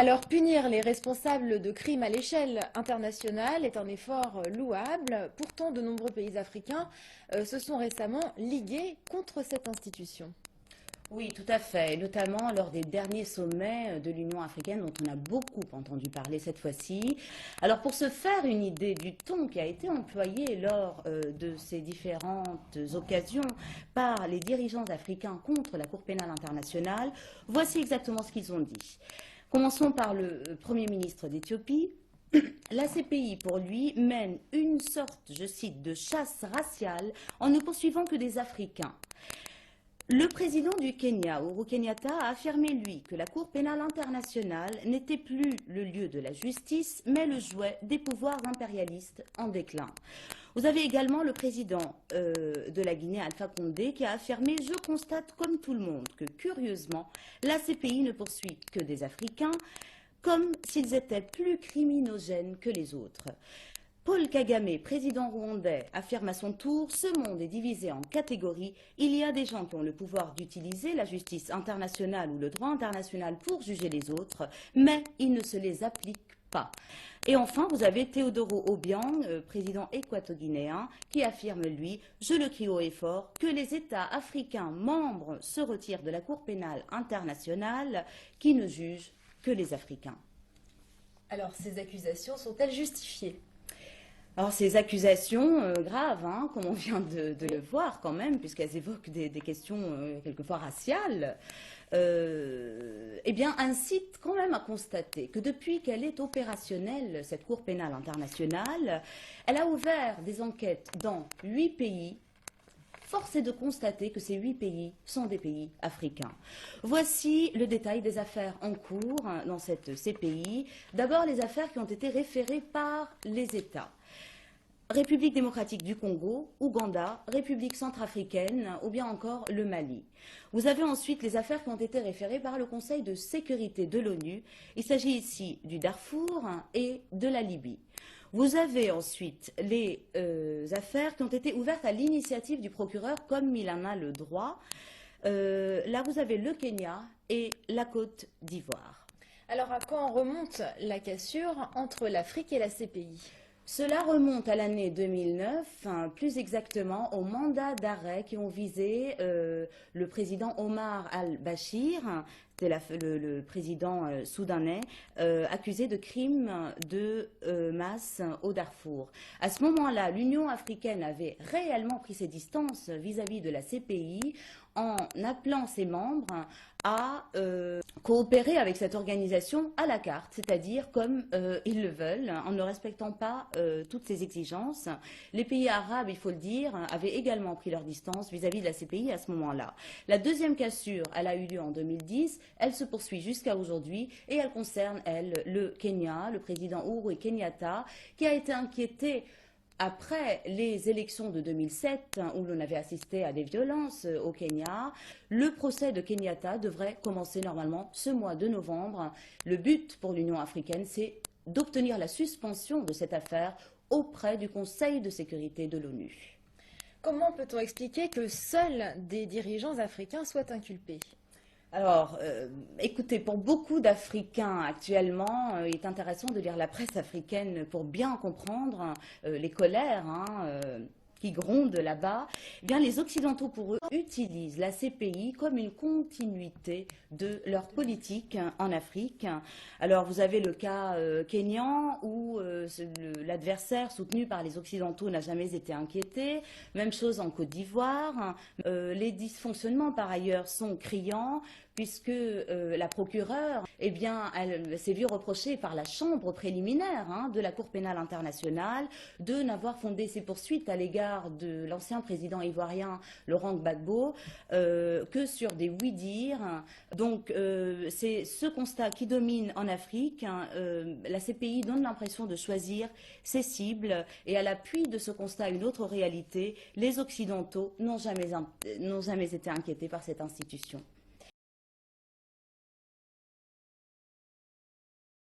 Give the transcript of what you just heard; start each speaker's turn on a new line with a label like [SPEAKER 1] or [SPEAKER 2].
[SPEAKER 1] Alors, punir les responsables de crimes à l'échelle internationale est un effort louable. Pourtant, de nombreux pays africains se sont récemment ligués contre cette institution.
[SPEAKER 2] Oui, tout à fait, et notamment lors des derniers sommets de l'Union africaine dont on a beaucoup entendu parler cette fois-ci. Alors pour se faire une idée du ton qui a été employé lors de ces différentes occasions par les dirigeants africains contre la Cour pénale internationale, voici exactement ce qu'ils ont dit. Commençons par le Premier ministre d'Éthiopie. La CPI, pour lui, mène une sorte, je cite, de chasse raciale en ne poursuivant que des Africains. Le président du Kenya, Uhuru Kenyatta, a affirmé, lui, que la Cour pénale internationale n'était plus le lieu de la justice, mais le jouet des pouvoirs impérialistes en déclin. Vous avez également le président de la Guinée, Alpha Condé, qui a affirmé « Je constate comme tout le monde que, curieusement, la CPI ne poursuit que des Africains, comme s'ils étaient plus criminogènes que les autres ». Paul Kagame, président rwandais, affirme à son tour « Ce monde est divisé en catégories. Il y a des gens qui ont le pouvoir d'utiliser la justice internationale ou le droit international pour juger les autres, mais ils ne se les appliquent pas. » Et enfin, vous avez Teodoro Obiang, président équato-guinéen, qui affirme, lui, je le crie haut et fort, que les États africains membres se retirent de la Cour pénale internationale qui ne juge que les Africains.
[SPEAKER 1] Alors, ces accusations sont-elles justifiées ?
[SPEAKER 2] Alors ces accusations graves, hein, comme on vient de le voir quand même, puisqu'elles évoquent des questions quelquefois raciales, eh bien incitent quand même à constater que depuis qu'elle est opérationnelle, cette Cour pénale internationale, elle a ouvert des enquêtes dans 8 pays. Force est de constater que ces 8 pays sont des pays africains. Voici le détail des affaires en cours dans cette CPI. D'abord, les affaires qui ont été référées par les États. République démocratique du Congo, Ouganda, République centrafricaine ou bien encore le Mali. Vous avez ensuite les affaires qui ont été référées par le Conseil de sécurité de l'ONU. Il s'agit ici du Darfour et de la Libye. Vous avez ensuite les affaires qui ont été ouvertes à l'initiative du procureur comme il en a le droit. Là, vous avez le Kenya et la Côte d'Ivoire.
[SPEAKER 1] Alors, à quand remonte la cassure entre l'Afrique et la CPI ?
[SPEAKER 2] Cela remonte à l'année 2009, plus exactement aux mandats d'arrêt qui ont visé le président Omar al-Bashir, c'était le président soudanais, accusé de crimes de masse au Darfour. À ce moment-là, l'Union africaine avait réellement pris ses distances vis-à-vis de la CPI en appelant ses membres à coopérer avec cette organisation à la carte, c'est-à-dire comme ils le veulent, en ne respectant pas toutes ces exigences. Les pays arabes, il faut le dire, avaient également pris leur distance vis-à-vis de la CPI à ce moment-là. La deuxième cassure, elle a eu lieu en 2010, elle se poursuit jusqu'à aujourd'hui et elle concerne, elle, le Kenya, le président Uhuru Kenyatta, qui a été inquiété après les élections de 2007, où l'on avait assisté à des violences au Kenya. Le procès de Kenyatta devrait commencer normalement ce mois de novembre. Le but pour l'Union africaine, c'est d'obtenir la suspension de cette affaire auprès du Conseil de sécurité de l'ONU.
[SPEAKER 1] Comment peut-on expliquer que seuls des dirigeants africains soient inculpés ?
[SPEAKER 2] Alors, écoutez, pour beaucoup d'Africains actuellement, il est intéressant de lire la presse africaine pour bien comprendre les colères qui grondent là-bas. Eh bien, les Occidentaux, pour eux, utilisent la CPI comme une continuité de leur politique en Afrique. Alors, vous avez le cas kényan où l'adversaire soutenu par les Occidentaux n'a jamais été inquiété. Même chose en Côte d'Ivoire. Les dysfonctionnements, par ailleurs, sont criants, puisque la procureure, eh bien, elle s'est vue reprocher par la chambre préliminaire de la Cour pénale internationale de n'avoir fondé ses poursuites à l'égard de l'ancien président ivoirien Laurent Gbagbo que sur des oui-dire. Donc, c'est ce constat qui domine en Afrique. La CPI donne l'impression de choisir ses cibles et à l'appui de ce constat, une autre réalité, les Occidentaux n'ont jamais été inquiétés par cette institution.